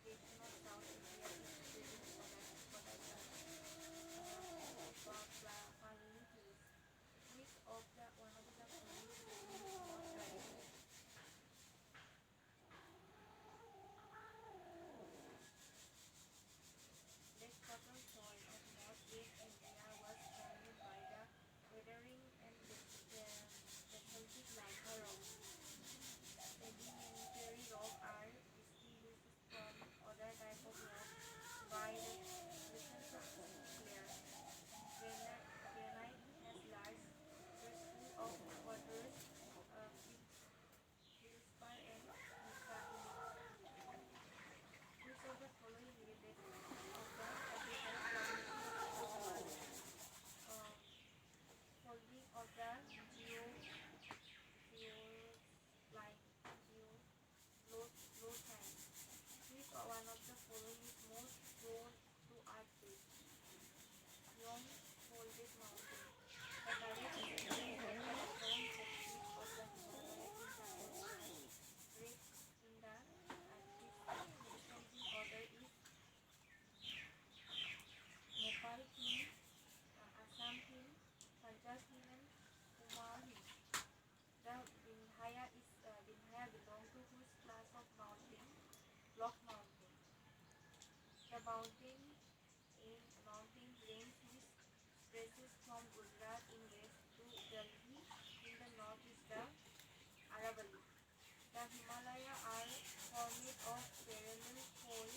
region of South India is Panguni Hills. Which of the one of the following statements is not correct? Freshwater soil of northeast India was formed by the weathering and basaltic lava rocks. Sedimentary rock are distinguished from other type of rock by the presence of thick layer. Granite has large crystals of quartz, feldspar and mica in it. Which of the following related of the capital formation of the world? Um, Folding of the geoline, geolocline. Which one of the following is most prone to earthquake? Young folded mountain. The direct descendant of the stone factories of the Himalaya in China breaks in the descending order is Nepal hill, Assam hill, Punjab hill and Kumaon hill. The Vindhya belong to which class of mountain? Block mountain. The mountain range which stretches from Gujarat in west to Delhi in the north is the Aravalli. The Himalaya are formed of parallel fold